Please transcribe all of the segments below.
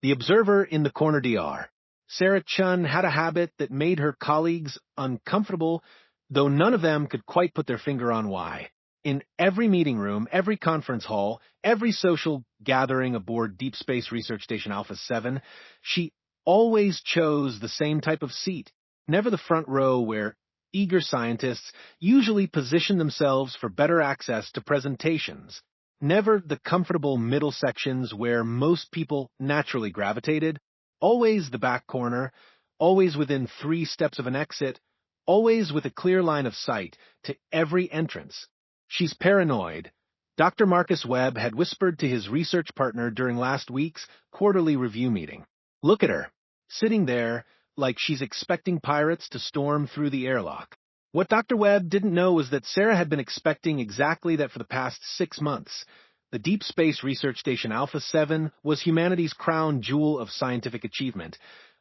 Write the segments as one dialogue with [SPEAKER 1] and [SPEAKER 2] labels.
[SPEAKER 1] The observer in the corner DR. Sarah Chun had a habit that made her colleagues uncomfortable, though none of them could quite put their finger on why. In every meeting room, every conference hall, every social gathering aboard Deep Space Research Station Alpha 7, she always chose the same type of seat, never the front row where eager scientists usually position themselves for better access to presentations, never the comfortable middle sections where most people naturally gravitated, always the back corner, always within 3 steps of an exit, always with a clear line of sight to every entrance. She's paranoid. Dr. Marcus Webb had whispered to his research partner during last week's quarterly review meeting. Look at her, sitting there like she's expecting pirates to storm through the airlock. What Dr. Webb didn't know was that Sarah had been expecting exactly that for the past 6 months. The Deep Space Research Station Alpha 7 was humanity's crown jewel of scientific achievement,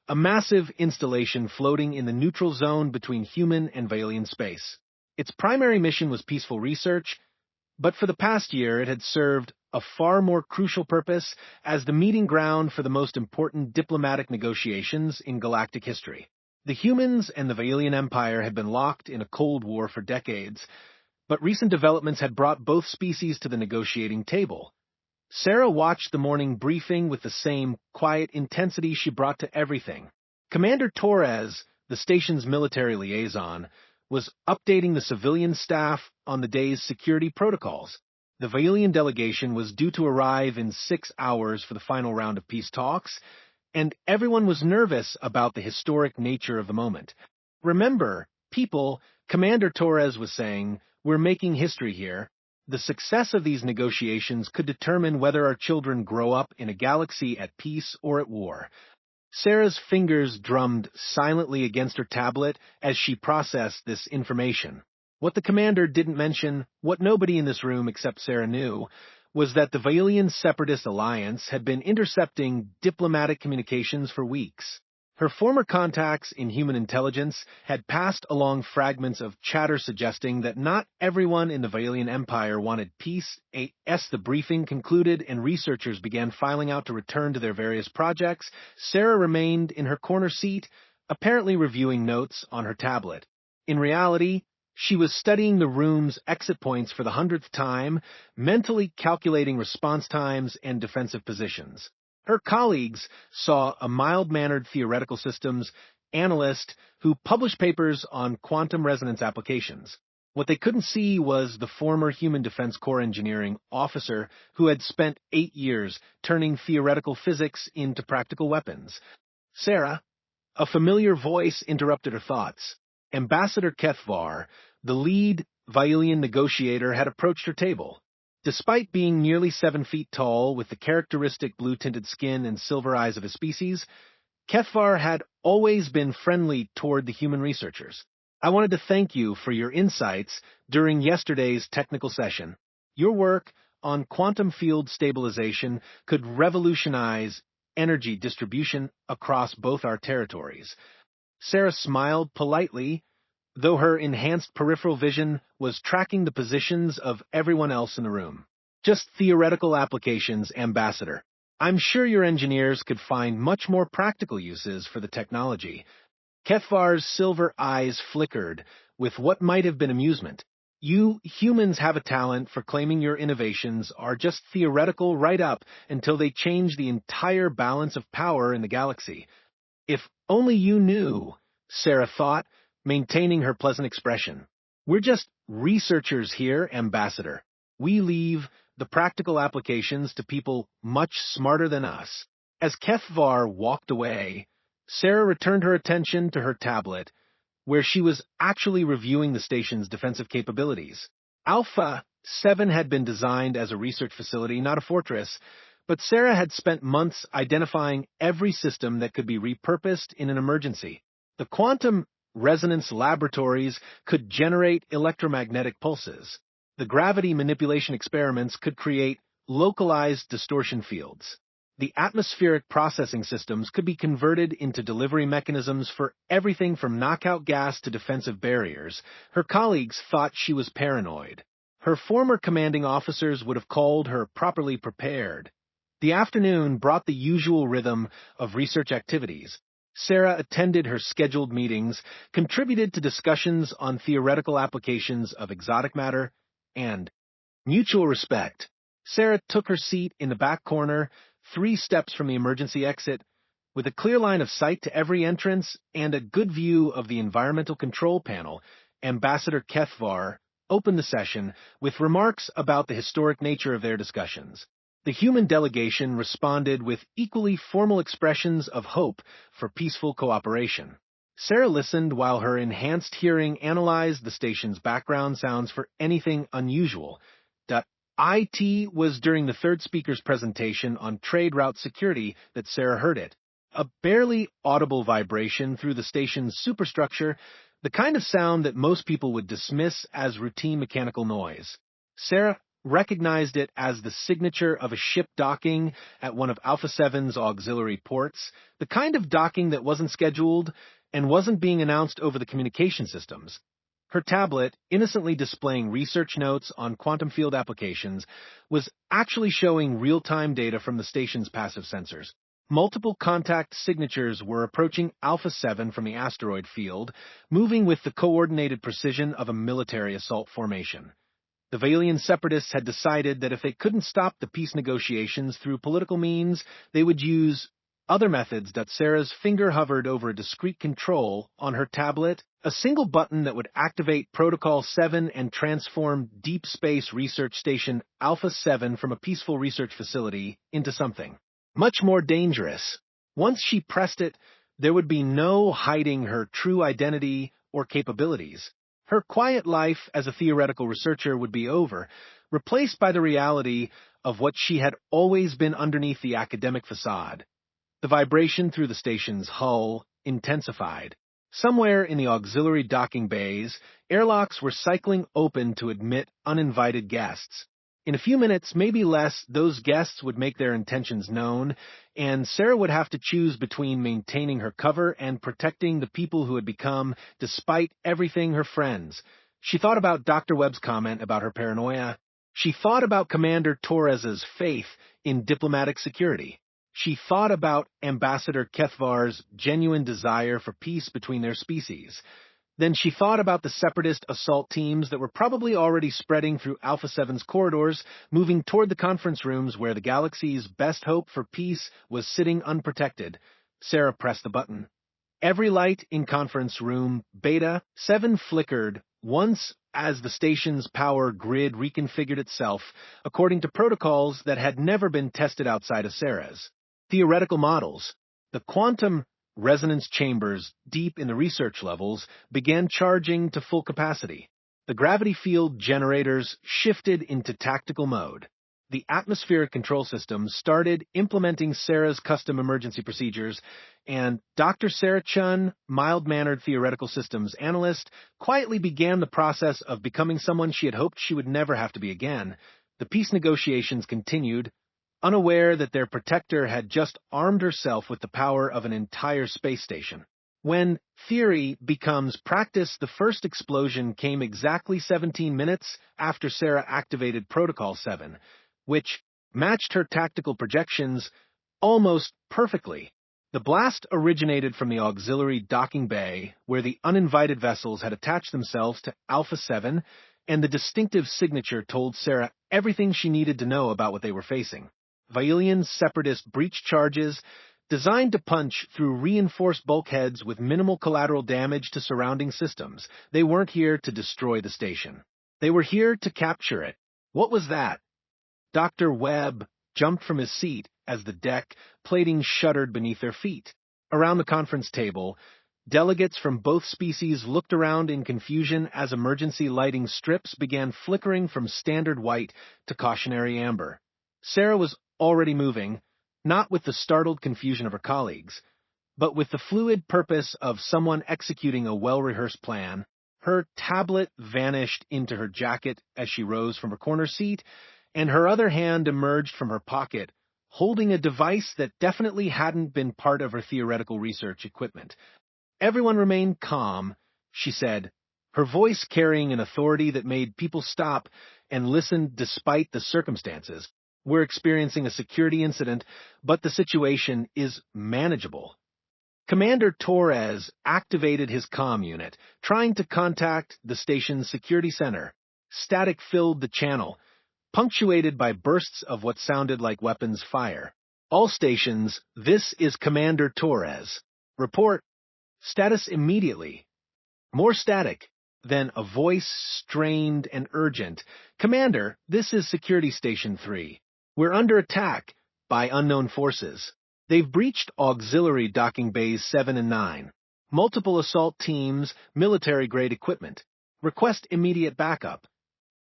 [SPEAKER 1] a massive installation floating in the neutral zone between human and Vailian space. Its primary mission was peaceful research, but for the past year it had served a far more crucial purpose as the meeting ground for the most important diplomatic negotiations in galactic history. The humans and the Vailian Empire had been locked in a Cold War for decades, but recent developments had brought both species to the negotiating table. Sarah watched the morning briefing with the same quiet intensity she brought to everything. Commander Torres, the station's military liaison, was updating the civilian staff on the day's security protocols. The Vailian delegation was due to arrive in 6 hours for the final round of peace talks, and everyone was nervous about the historic nature of the moment. Remember, people, Commander Torres was saying, we're making history here. The success of these negotiations could determine whether our children grow up in a galaxy at peace or at war. Sarah's fingers drummed silently against her tablet as she processed this information. What the commander didn't mention, what nobody in this room except Sarah knew, was that the Vailian Separatist Alliance had been intercepting diplomatic communications for weeks. Her former contacts in human intelligence had passed along fragments of chatter suggesting that not everyone in the Vailian Empire wanted peace. As the briefing concluded and researchers began filing out to return to their various projects, Sarah remained in her corner seat, apparently reviewing notes on her tablet. In reality, she was studying the room's exit points for the 100th time, mentally calculating response times and defensive positions. Her colleagues saw a mild-mannered theoretical systems analyst who published papers on quantum resonance applications. What they couldn't see was the former Human Defense Corps engineering officer who had spent 8 years turning theoretical physics into practical weapons. Sarah, a familiar voice interrupted her thoughts. Ambassador Kethvar, the lead Vailian negotiator, had approached her table. Despite being nearly 7 feet tall, with the characteristic blue-tinted skin and silver eyes of his species, Kethvar had always been friendly toward the human researchers. I wanted to thank you for your insights during yesterday's technical session. Your work on quantum field stabilization could revolutionize energy distribution across both our territories. Sarah smiled politely, though her enhanced peripheral vision was tracking the positions of everyone else in the room. Just theoretical applications, Ambassador. I'm sure your engineers could find much more practical uses for the technology. Kethvar's silver eyes flickered with what might have been amusement. You humans have a talent for claiming your innovations are just theoretical right up until they change the entire balance of power in the galaxy. If only you knew, Sarah thought, maintaining her pleasant expression. We're just researchers here, Ambassador. We leave the practical applications to people much smarter than us. As Kethvar walked away, Sarah returned her attention to her tablet, where she was actually reviewing the station's defensive capabilities. Alpha 7 had been designed as a research facility, not a fortress, but Sarah had spent months identifying every system that could be repurposed in an emergency. The quantum resonance laboratories could generate electromagnetic pulses. The gravity manipulation experiments could create localized distortion fields. The atmospheric processing systems could be converted into delivery mechanisms for everything from knockout gas to defensive barriers. Her colleagues thought she was paranoid. Her former commanding officers would have called her properly prepared. The afternoon brought the usual rhythm of research activities. Sarah attended her scheduled meetings, contributed to discussions on theoretical applications of exotic matter, and mutual respect. Sarah took her seat in the back corner, 3 steps from the emergency exit, with a clear line of sight to every entrance and a good view of the environmental control panel. Ambassador Kethvar opened the session with remarks about the historic nature of their discussions. The human delegation responded with equally formal expressions of hope for peaceful cooperation. Sarah listened while her enhanced hearing analyzed the station's background sounds for anything unusual. It was during the third speaker's presentation on trade route security that Sarah heard it. A barely audible vibration through the station's superstructure, the kind of sound that most people would dismiss as routine mechanical noise. Sarah recognized it as the signature of a ship docking at one of Alpha 7's auxiliary ports, the kind of docking that wasn't scheduled and wasn't being announced over the communication systems. Her tablet, innocently displaying research notes on quantum field applications, was actually showing real-time data from the station's passive sensors. Multiple contact signatures were approaching Alpha 7 from the asteroid field, moving with the coordinated precision of a military assault formation. The Valian separatists had decided that if they couldn't stop the peace negotiations through political means, they would use other methods. Sarah's finger hovered over a discrete control on her tablet, a single button that would activate Protocol 7 and transform Deep Space Research Station Alpha 7 from a peaceful research facility into something much more dangerous. Once she pressed it, there would be no hiding her true identity or capabilities. Her quiet life as a theoretical researcher would be over, replaced by the reality of what she had always been underneath the academic facade. The vibration through the station's hull intensified. Somewhere in the auxiliary docking bays, airlocks were cycling open to admit uninvited guests. In a few minutes, maybe less, those guests would make their intentions known, and Sarah would have to choose between maintaining her cover and protecting the people who had become, despite everything, her friends. She thought about Dr. Webb's comment about her paranoia. She thought about Commander Torres's faith in diplomatic security. She thought about Ambassador Kethvar's genuine desire for peace between their species. Then she thought about the separatist assault teams that were probably already spreading through Alpha 7's corridors, moving toward the conference rooms where the galaxy's best hope for peace was sitting unprotected. Sarah pressed the button. Every light in conference room Beta 7 flickered once as the station's power grid reconfigured itself according to protocols that had never been tested outside of Sarah's theoretical models. The quantum resonance chambers deep in the research levels began charging to full capacity. The gravity field generators shifted into tactical mode. The atmospheric control system started implementing Sarah's custom emergency procedures, and Dr. Sarah Chun, mild-mannered theoretical systems analyst, quietly began the process of becoming someone she had hoped she would never have to be again. The peace negotiations continued, unaware that their protector had just armed herself with the power of an entire space station. When theory becomes practice, the first explosion came exactly 17 minutes after Sarah activated Protocol 7, which matched her tactical projections almost perfectly. The blast originated from the auxiliary docking bay, where the uninvited vessels had attached themselves to Alpha 7, and the distinctive signature told Sarah everything she needed to know about what they were facing. Vailian separatist breach charges, designed to punch through reinforced bulkheads with minimal collateral damage to surrounding systems. They weren't here to destroy the station. They were here to capture it. What was that? Dr. Webb jumped from his seat as the deck plating shuddered beneath their feet. Around the conference table, delegates from both species looked around in confusion as emergency lighting strips began flickering from standard white to cautionary amber. Sarah was already moving, not with the startled confusion of her colleagues, but with the fluid purpose of someone executing a well-rehearsed plan. Her tablet vanished into her jacket as she rose from her corner seat, and her other hand emerged from her pocket, holding a device that definitely hadn't been part of her theoretical research equipment. Everyone remained calm, she said, her voice carrying an authority that made people stop and listen despite the circumstances. We're experiencing a security incident, but the situation is manageable. Commander Torres activated his comm unit, trying to contact the station's security center. Static filled the channel, punctuated by bursts of what sounded like weapons fire. All stations, this is Commander Torres. Report. Status immediately. More static. Then a voice strained and urgent. Commander, this is Security Station 3. We're under attack by unknown forces. They've breached auxiliary docking bays 7 and 9. Multiple assault teams, military-grade equipment. Request immediate backup.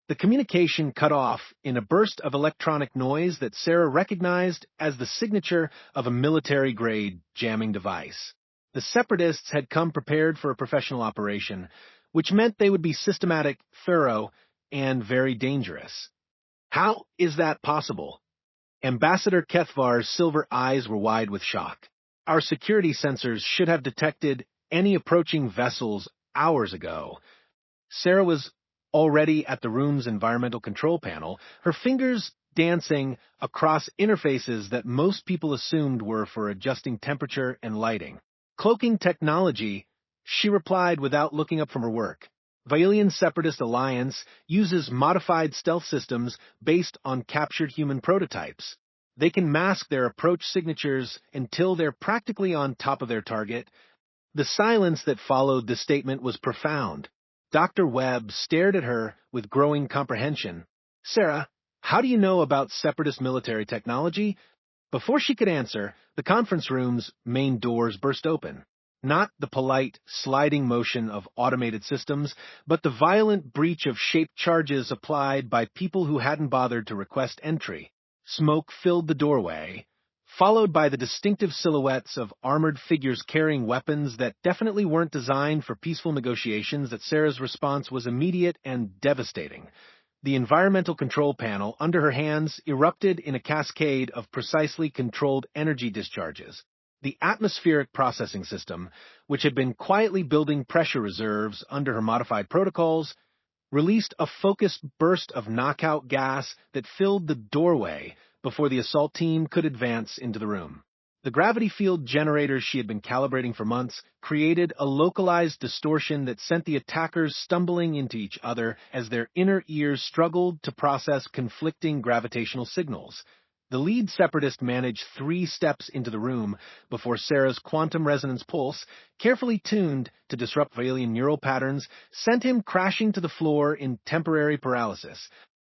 [SPEAKER 1] The communication cut off in a burst of electronic noise that Sarah recognized as the signature of a military-grade jamming device. The Separatists had come prepared for a professional operation, which meant they would be systematic, thorough, and very dangerous. How is that possible? Ambassador Kethvar's silver eyes were wide with shock. Our security sensors should have detected any approaching vessels hours ago. Sarah was already at the room's environmental control panel, her fingers dancing across interfaces that most people assumed were for adjusting temperature and lighting. Cloaking technology, she replied without looking up from her work. Vailian Separatist Alliance uses modified stealth systems based on captured human prototypes. They can mask their approach signatures until they're practically on top of their target. The silence that followed the statement was profound. Dr. Webb stared at her with growing comprehension. Sarah, how do you know about Separatist military technology? Before she could answer, the conference room's main doors burst open. Not the polite, sliding motion of automated systems, but the violent breach of shaped charges applied by people who hadn't bothered to request entry. Smoke filled the doorway, followed by the distinctive silhouettes of armored figures carrying weapons that definitely weren't designed for peaceful negotiations. That Sarah's response was immediate and devastating. The environmental control panel under her hands erupted in a cascade of precisely controlled energy discharges. The atmospheric processing system, which had been quietly building pressure reserves under her modified protocols, released a focused burst of knockout gas that filled the doorway before the assault team could advance into the room. The gravity field generators she had been calibrating for months created a localized distortion that sent the attackers stumbling into each other as their inner ears struggled to process conflicting gravitational signals. The lead Separatist managed 3 steps into the room before Sarah's quantum resonance pulse, carefully tuned to disrupt Vailian neural patterns, sent him crashing to the floor in temporary paralysis.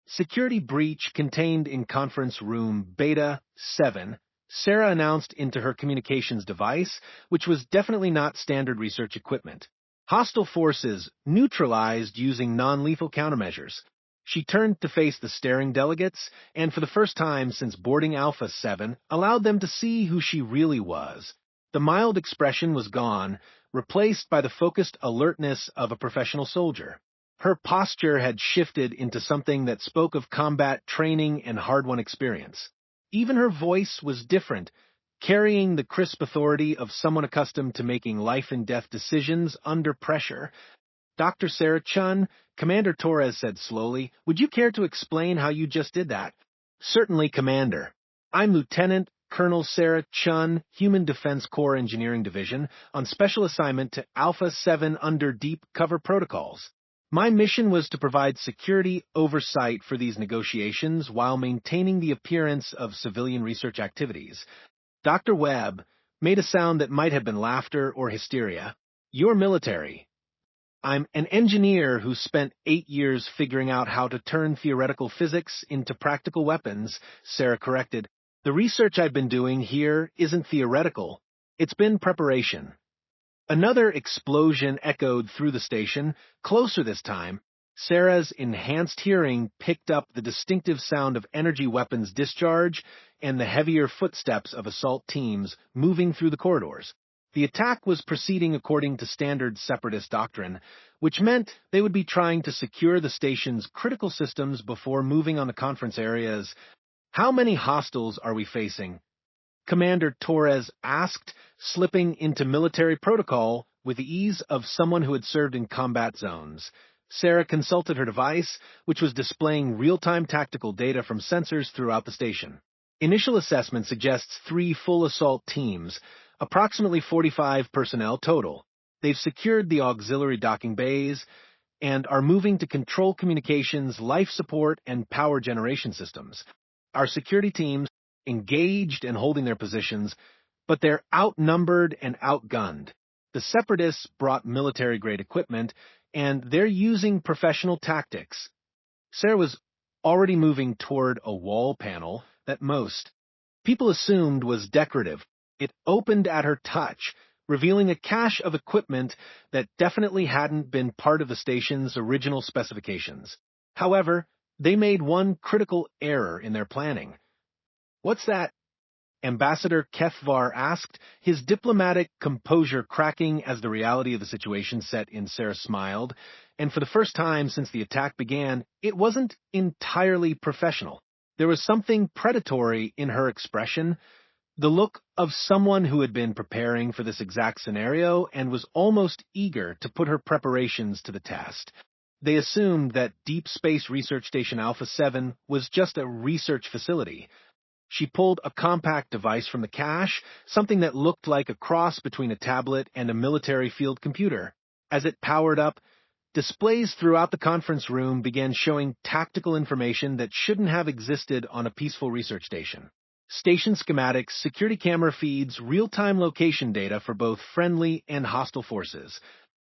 [SPEAKER 1] Security breach contained in conference room Beta 7, Sarah announced into her communications device, which was definitely not standard research equipment. Hostile forces neutralized using non-lethal countermeasures. She turned to face the staring delegates, and for the first time since boarding Alpha 7, allowed them to see who she really was. The mild expression was gone, replaced by the focused alertness of a professional soldier. Her posture had shifted into something that spoke of combat training and hard-won experience. Even her voice was different, carrying the crisp authority of someone accustomed to making life-and-death decisions under pressure. Dr. Sarah Chun, Commander Torres said slowly, would you care to explain how you just did that? Certainly, Commander. I'm Lieutenant Colonel Sarah Chun, Human Defense Corps Engineering Division, on special assignment to Alpha 7 under deep cover protocols. My mission was to provide security oversight for these negotiations while maintaining the appearance of civilian research activities. Dr. Webb made a sound that might have been laughter or hysteria. You're military. I'm an engineer who spent 8 years figuring out how to turn theoretical physics into practical weapons, Sarah corrected. The research I've been doing here isn't theoretical. It's been preparation. Another explosion echoed through the station, closer this time. Sarah's enhanced hearing picked up the distinctive sound of energy weapons discharge and the heavier footsteps of assault teams moving through the corridors. The attack was proceeding according to standard Separatist doctrine, which meant they would be trying to secure the station's critical systems before moving on the conference areas. How many hostiles are we facing? Commander Torres asked, slipping into military protocol with the ease of someone who had served in combat zones. Sarah consulted her device, which was displaying real-time tactical data from sensors throughout the station. Initial assessment suggests 3 full assault teams, approximately 45 personnel total. They've secured the auxiliary docking bays and are moving to control communications, life support, and power generation systems. Our security teams engaged and holding their positions, but they're outnumbered and outgunned. The Separatists brought military-grade equipment, and they're using professional tactics. Sarah was already moving toward a wall panel that most people assumed was decorative. It opened at her touch, revealing a cache of equipment that definitely hadn't been part of the station's original specifications. However, they made one critical error in their planning. "What's that?" Ambassador Kefvar asked, his diplomatic composure cracking as the reality of the situation set in. Sarah smiled, and for the first time since the attack began, it wasn't entirely professional. There was something predatory in her expression, the look of someone who had been preparing for this exact scenario and was almost eager to put her preparations to the test. They assumed that Deep Space Research Station Alpha 7 was just a research facility. She pulled a compact device from the cache, something that looked like a cross between a tablet and a military field computer. As it powered up, displays throughout the conference room began showing tactical information that shouldn't have existed on a peaceful research station. Station schematics, security camera feeds, real-time location data for both friendly and hostile forces.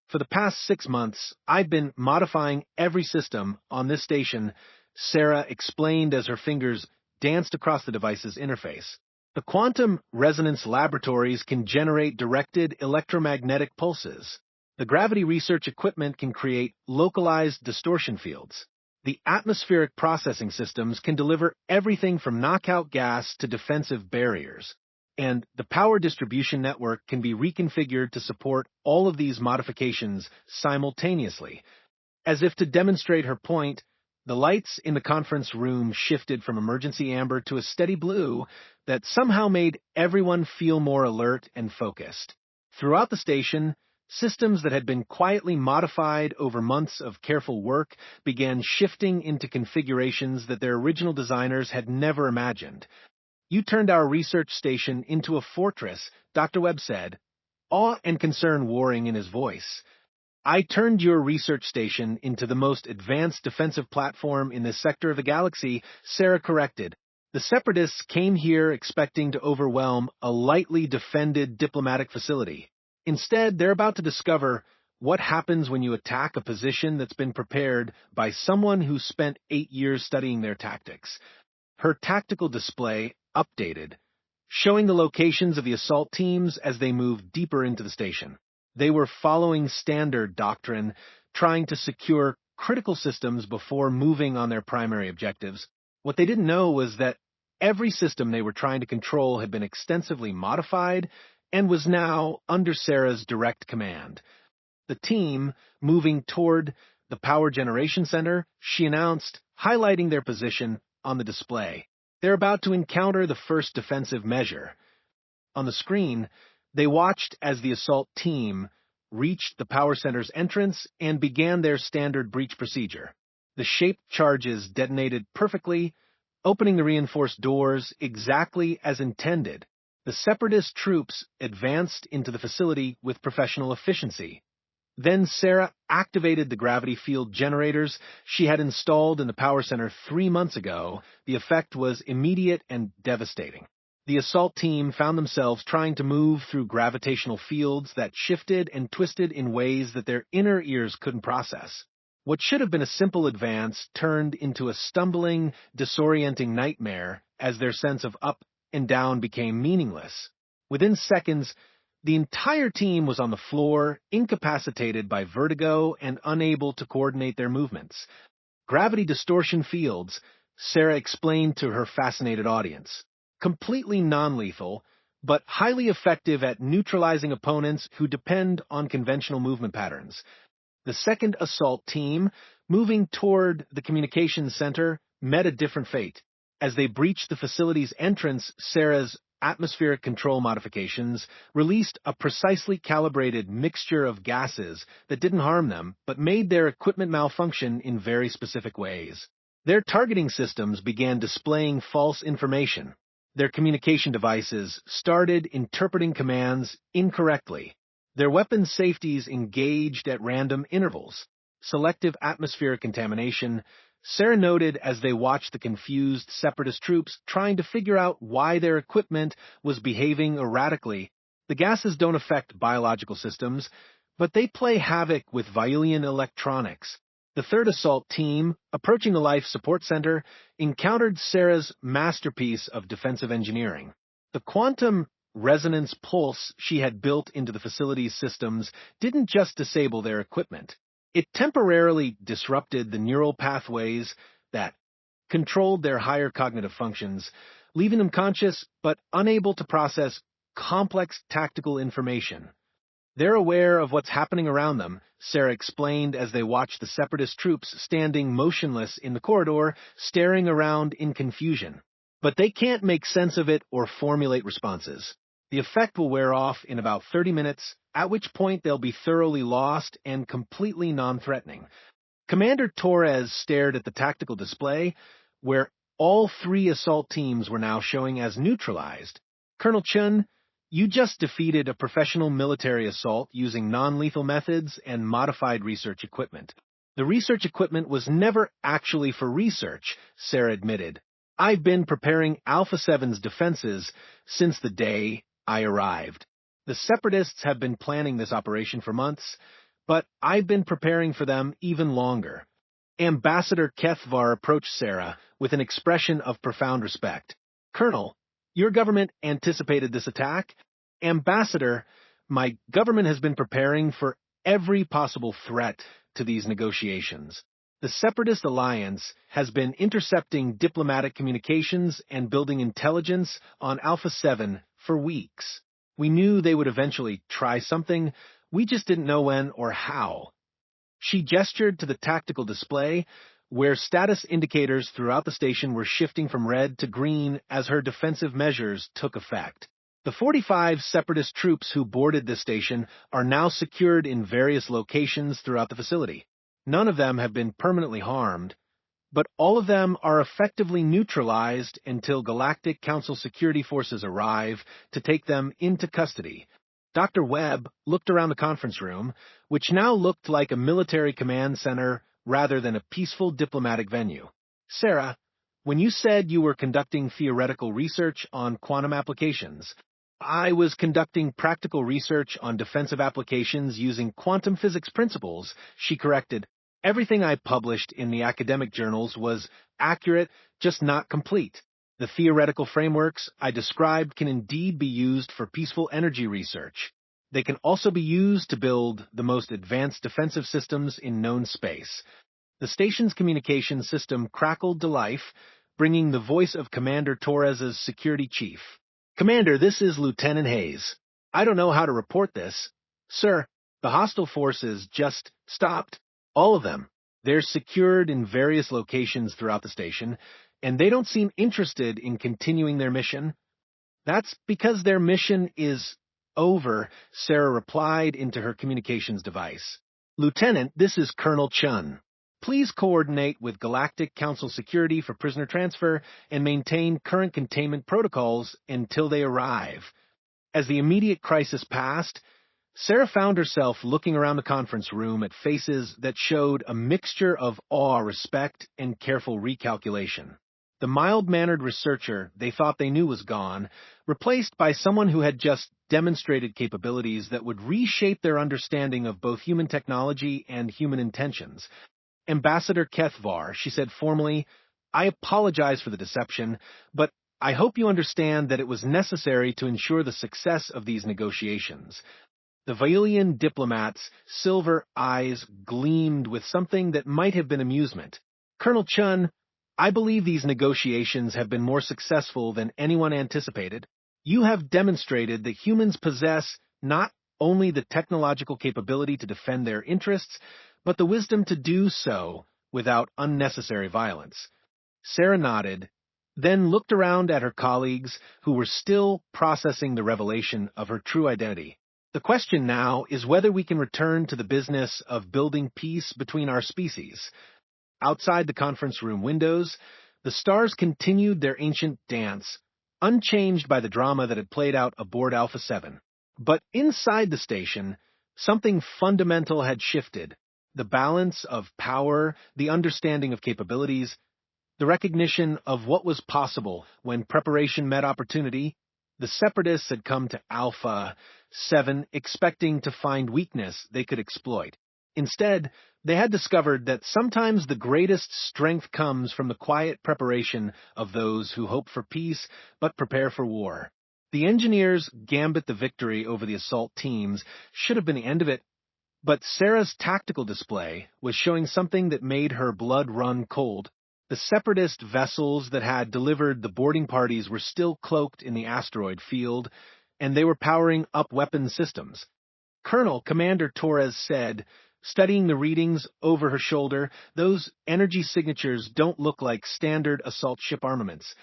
[SPEAKER 1] "For the past 6 months, I've been modifying every system on this station," Sarah explained as her fingers danced across the device's interface. "The quantum resonance laboratories can generate directed electromagnetic pulses. The gravity research equipment can create localized distortion fields. The atmospheric processing systems can deliver everything from knockout gas to defensive barriers. And the power distribution network can be reconfigured to support all of these modifications simultaneously." As if to demonstrate her point, the lights in the conference room shifted from emergency amber to a steady blue that somehow made everyone feel more alert and focused. Throughout the station, systems that had been quietly modified over months of careful work began shifting into configurations that their original designers had never imagined. "You turned our research station into a fortress," Dr. Webb said, awe and concern warring in his voice. "I turned your research station into the most advanced defensive platform in this sector of the galaxy," Sarah corrected. "The Separatists came here expecting to overwhelm a lightly defended diplomatic facility. Instead, they're about to discover what happens when you attack a position that's been prepared by someone who spent 8 years studying their tactics." Her tactical display updated, showing the locations of the assault teams as they moved deeper into the station. They were following standard doctrine, trying to secure critical systems before moving on their primary objectives. What they didn't know was that every system they were trying to control had been extensively modified and was now under Sarah's direct command. The team, moving toward the power generation center, she announced, highlighting their position on the display. They're about to encounter the first defensive measure. On the screen, they watched as the assault team reached the power center's entrance and began their standard breach procedure. The shaped charges detonated perfectly, opening the reinforced doors exactly as intended. The Separatist troops advanced into the facility with professional efficiency. Then Sarah activated the gravity field generators she had installed in the power center 3 months ago. The effect was immediate and devastating. The assault team found themselves trying to move through gravitational fields that shifted and twisted in ways that their inner ears couldn't process. What should have been a simple advance turned into a stumbling, disorienting nightmare as their sense of up and down became meaningless. Within seconds, the entire team was on the floor, incapacitated by vertigo and unable to coordinate their movements. Gravity distortion fields, Sarah explained to her fascinated audience. Completely non-lethal, but highly effective at neutralizing opponents who depend on conventional movement patterns. The second assault team, moving toward the communications center, met a different fate. As they breached the facility's entrance, Sarah's atmospheric control modifications released a precisely calibrated mixture of gases that didn't harm them, but made their equipment malfunction in very specific ways. Their targeting systems began displaying false information. Their communication devices started interpreting commands incorrectly. Their weapons safeties engaged at random intervals. Selective atmospheric contamination, Sarah noted as they watched the confused Separatist troops trying to figure out why their equipment was behaving erratically. The gases don't affect biological systems, but they play havoc with Violian electronics. The 3rd Assault Team, approaching the Life Support Center, encountered Sarah's masterpiece of defensive engineering. The quantum resonance pulse she had built into the facility's systems didn't just disable their equipment. It temporarily disrupted the neural pathways that controlled their higher cognitive functions, leaving them conscious but unable to process complex tactical information. They're aware of what's happening around them, Sarah explained as they watched the Separatist troops standing motionless in the corridor, staring around in confusion. But they can't make sense of it or formulate responses. The effect will wear off in about 30 minutes, at which point they'll be thoroughly lost and completely non-threatening. Commander Torres stared at the tactical display, where all 3 assault teams were now showing as neutralized. Colonel Chun, you just defeated a professional military assault using non-lethal methods and modified research equipment. The research equipment was never actually for research, Sarah admitted. I've been preparing Alpha 7's defenses since the day I arrived. The Separatists have been planning this operation for months, but I've been preparing for them even longer. Ambassador Kethvar approached Sarah with an expression of profound respect. Colonel, your government anticipated this attack? Ambassador, my government has been preparing for every possible threat to these negotiations. The Separatist Alliance has been intercepting diplomatic communications and building intelligence on Alpha 7 for weeks. We knew they would eventually try something, we just didn't know when or how. She gestured to the tactical display, where status indicators throughout the station were shifting from red to green as her defensive measures took effect. The 45 Separatist troops who boarded this station are now secured in various locations throughout the facility. None of them have been permanently harmed, but all of them are effectively neutralized until Galactic Council security forces arrive to take them into custody. Dr. Webb looked around the conference room, which now looked like a military command center rather than a peaceful diplomatic venue. Sarah, when you said you were conducting theoretical research on quantum applications, I was conducting practical research on defensive applications using quantum physics principles, she corrected. Everything I published in the academic journals was accurate, just not complete. The theoretical frameworks I described can indeed be used for peaceful energy research. They can also be used to build the most advanced defensive systems in known space. The station's communication system crackled to life, bringing the voice of Commander Torres's security chief. Commander, this is Lieutenant Hayes. I don't know how to report this. Sir, the hostile forces just stopped. All of them. They're secured in various locations throughout the station, and they don't seem interested in continuing their mission. That's because their mission is over, Sarah replied into her communications device. Lieutenant, this is Colonel Chun. Please coordinate with Galactic Council security for prisoner transfer and maintain current containment protocols until they arrive. As the immediate crisis passed, Sarah found herself looking around the conference room at faces that showed a mixture of awe, respect, and careful recalculation. The mild-mannered researcher they thought they knew was gone, replaced by someone who had just demonstrated capabilities that would reshape their understanding of both human technology and human intentions. Ambassador Kethvar, she said formally, I apologize for the deception, but I hope you understand that it was necessary to ensure the success of these negotiations. The Violian diplomat's silver eyes gleamed with something that might have been amusement. Colonel Chun, I believe these negotiations have been more successful than anyone anticipated. You have demonstrated that humans possess not only the technological capability to defend their interests, but the wisdom to do so without unnecessary violence. Sarah nodded, then looked around at her colleagues who were still processing the revelation of her true identity. The question now is whether we can return to the business of building peace between our species. Outside the conference room windows, the stars continued their ancient dance, unchanged by the drama that had played out aboard Alpha 7. But inside the station, something fundamental had shifted. The balance of power, the understanding of capabilities, the recognition of what was possible when preparation met opportunity. The Separatists had come to Alpha 7 expecting to find weakness they could exploit. Instead, they had discovered that sometimes the greatest strength comes from the quiet preparation of those who hope for peace but prepare for war. The engineers' gambit the victory over the assault teams should have been the end of it, but Sarah's tactical display was showing something that made her blood run cold. The Separatist vessels that had delivered the boarding parties were still cloaked in the asteroid field, and they were powering up weapons systems. Commander Torres said, studying the readings over her shoulder, "Those energy signatures don't look like standard assault ship armaments."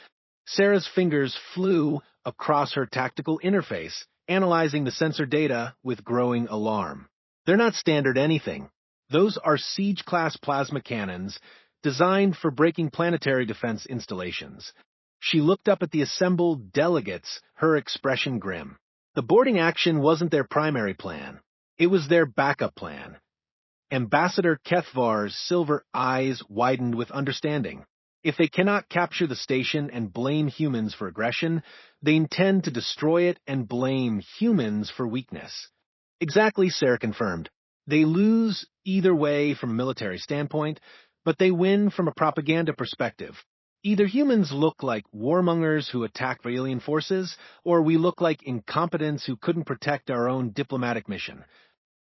[SPEAKER 1] Sarah's fingers flew across her tactical interface, analyzing the sensor data with growing alarm. "They're not standard anything. Those are siege-class plasma cannons designed for breaking planetary defense installations." She looked up at the assembled delegates, her expression grim. The boarding action wasn't their primary plan. It was their backup plan. Ambassador Kethvar's silver eyes widened with understanding. If they cannot capture the station and blame humans for aggression, they intend to destroy it and blame humans for weakness. Exactly, Sarah confirmed. They lose either way from a military standpoint, but they win from a propaganda perspective. Either humans look like warmongers who attack alien forces, or we look like incompetents who couldn't protect our own diplomatic mission.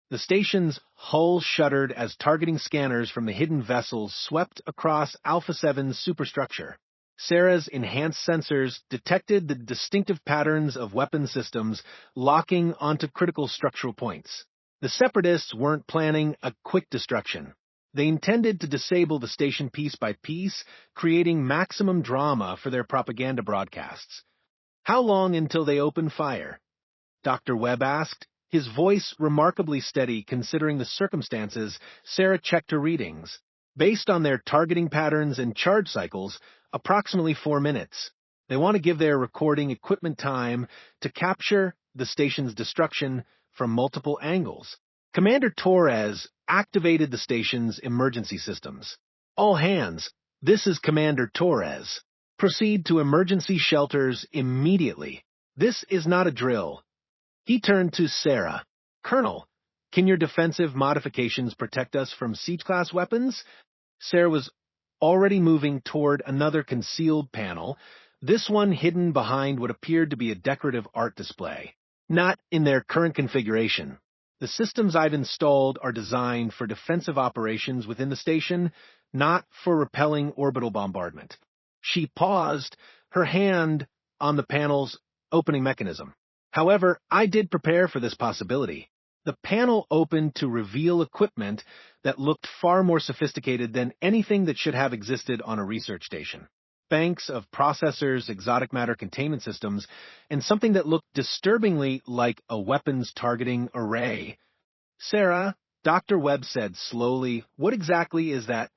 [SPEAKER 1] The station's hull shuddered as targeting scanners from the hidden vessels swept across Alpha 7's superstructure. Sarah's enhanced sensors detected the distinctive patterns of weapon systems locking onto critical structural points. The Separatists weren't planning a quick destruction. They intended to disable the station piece by piece, creating maximum drama for their propaganda broadcasts. "How long until they open fire?" Dr. Webb asked, his voice remarkably steady considering the circumstances. Sarah checked her readings. Based on their targeting patterns and charge cycles, approximately 4 minutes. They want to give their recording equipment time to capture the station's destruction from multiple angles. Commander Torres activated the station's emergency systems. "All hands, this is Commander Torres. Proceed to emergency shelters immediately. This is not a drill." He turned to Sarah. "Colonel, can your defensive modifications protect us from siege-class weapons?" Sarah was already moving toward another concealed panel, this one hidden behind what appeared to be a decorative art display. "Not in their current configuration. The systems I've installed are designed for defensive operations within the station, not for repelling orbital bombardment." She paused, her hand on the panel's opening mechanism. "However, I did prepare for this possibility." The panel opened to reveal equipment that looked far more sophisticated than anything that should have existed on a research station. Banks of processors, exotic matter containment systems, and something that looked disturbingly like a weapons targeting array. "Sarah," Dr. Webb said slowly, "what exactly is that?"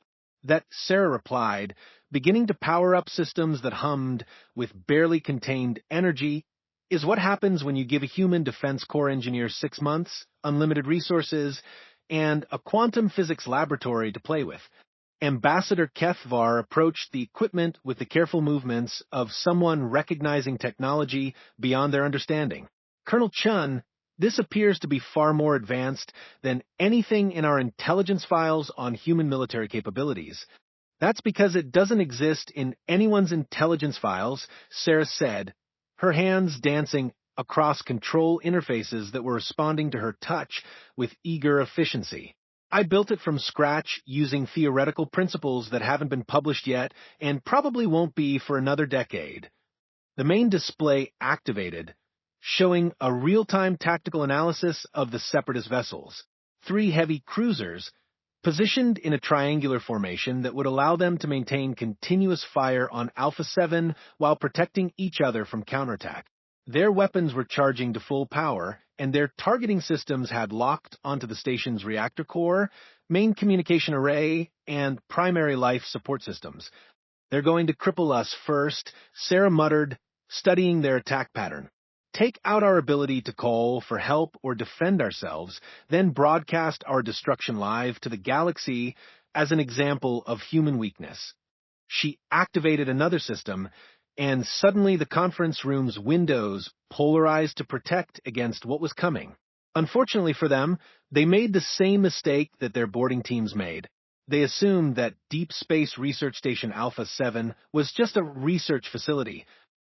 [SPEAKER 1] That, Sarah replied, beginning to power up systems that hummed with barely contained energy, is what happens when you give a human Defense Corps engineer 6 months, unlimited resources, and a quantum physics laboratory to play with. Ambassador Kethvar approached the equipment with the careful movements of someone recognizing technology beyond their understanding. "Colonel Chun, this appears to be far more advanced than anything in our intelligence files on human military capabilities." "That's because it doesn't exist in anyone's intelligence files," Sarah said, her hands dancing across control interfaces that were responding to her touch with eager efficiency. "I built it from scratch using theoretical principles that haven't been published yet and probably won't be for another decade." The main display activated, showing a real-time tactical analysis of the Separatist vessels. 3 heavy cruisers, positioned in a triangular formation that would allow them to maintain continuous fire on Alpha 7 while protecting each other from counterattack. Their weapons were charging to full power, and their targeting systems had locked onto the station's reactor core, main communication array, and primary life support systems. "They're going to cripple us first," Sarah muttered, studying their attack pattern. "Take out our ability to call for help or defend ourselves, then broadcast our destruction live to the galaxy as an example of human weakness." She activated another system, and suddenly the conference room's windows polarized to protect against what was coming. Unfortunately for them, they made the same mistake that their boarding teams made. They assumed that Deep Space Research Station Alpha 7 was just a research facility.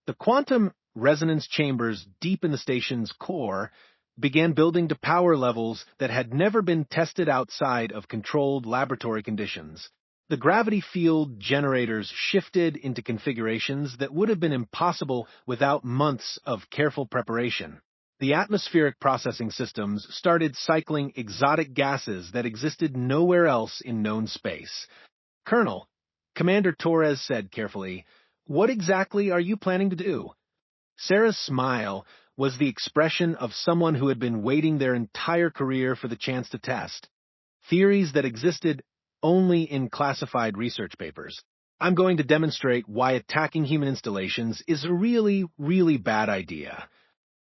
[SPEAKER 1] The quantum resonance chambers deep in the station's core began building to power levels that had never been tested outside of controlled laboratory conditions. The gravity field generators shifted into configurations that would have been impossible without months of careful preparation. The atmospheric processing systems started cycling exotic gases that existed nowhere else in known space. "Colonel," Commander Torres said carefully, "what exactly are you planning to do?" Sarah's smile was the expression of someone who had been waiting their entire career for the chance to test theories that existed only in classified research papers. "I'm going to demonstrate why attacking human installations is a really bad idea."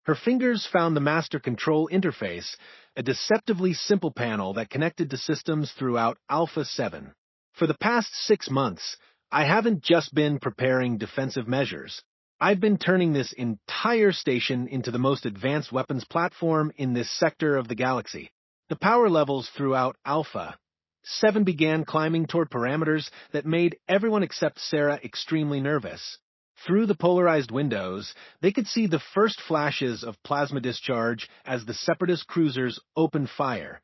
[SPEAKER 1] Her fingers found the master control interface, a deceptively simple panel that connected to systems throughout Alpha 7. "For the past 6 months, I haven't just been preparing defensive measures. I've been turning this entire station into the most advanced weapons platform in this sector of the galaxy." The power levels throughout Alpha 7 began climbing toward parameters that made everyone except Sarah extremely nervous. Through the polarized windows, they could see the first flashes of plasma discharge as the Separatist cruisers opened fire.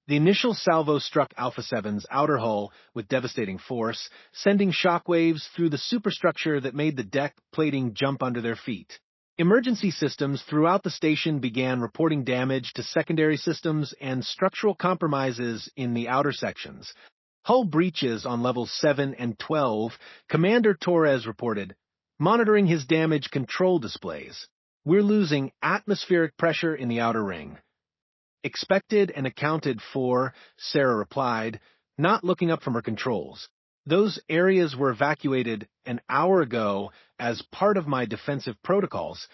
[SPEAKER 1] The initial salvo struck Alpha 7's outer hull with devastating force, sending shockwaves through the superstructure that made the deck plating jump under their feet. Emergency systems throughout the station began reporting damage to secondary systems and structural compromises in the outer sections. "Hull breaches on levels 7 and 12, Commander Torres reported, monitoring his damage control displays. We're losing atmospheric pressure in the outer ring." "Expected and accounted for," Sarah replied, not looking up from her controls. "Those areas were evacuated an hour ago as part of my defensive protocols."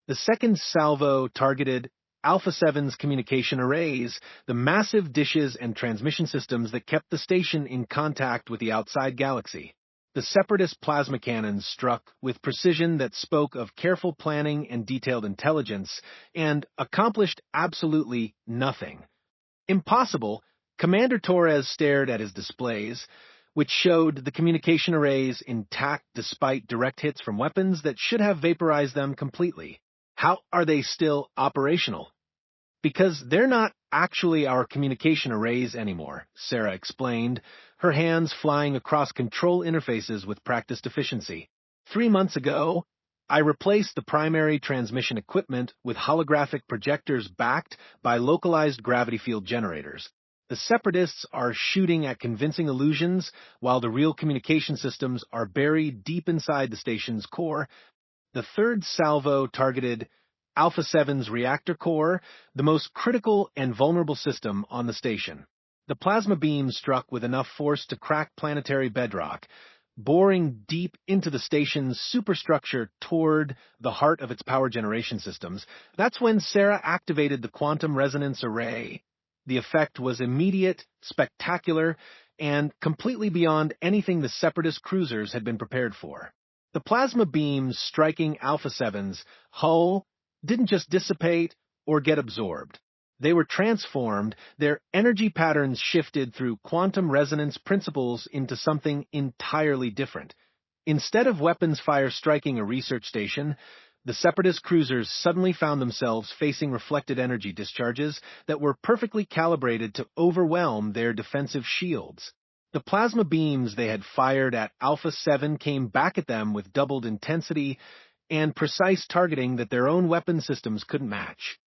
[SPEAKER 1] The second salvo targeted Alpha 7's communication arrays, the massive dishes and transmission systems that kept the station in contact with the outside galaxy. The Separatist plasma cannons struck with precision that spoke of careful planning and detailed intelligence, and accomplished absolutely nothing. "Impossible," Commander Torres stared at his displays, which showed the communication arrays intact despite direct hits from weapons that should have vaporized them completely. "How are they still operational?" "Because they're not actually our communication arrays anymore," Sarah explained, her hands flying across control interfaces with practiced efficiency. 3 months ago, I replaced the primary transmission equipment with holographic projectors backed by localized gravity field generators. The Separatists are shooting at convincing illusions, while the real communication systems are buried deep inside the station's core. The third salvo targeted Alpha 7's reactor core, the most critical and vulnerable system on the station. The plasma beam struck with enough force to crack planetary bedrock, boring deep into the station's superstructure toward the heart of its power generation systems. That's when Sarah activated the quantum resonance array. The effect was immediate, spectacular, and completely beyond anything the Separatist cruisers had been prepared for. The plasma beams striking Alpha 7's hull didn't just dissipate or get absorbed. They were transformed, their energy patterns shifted through quantum resonance principles into something entirely different. Instead of weapons fire striking a research station, the Separatist cruisers suddenly found themselves facing reflected energy discharges that were perfectly calibrated to overwhelm their defensive shields. The plasma beams they had fired at Alpha 7 came back at them with doubled intensity and precise targeting that their own weapon systems couldn't match.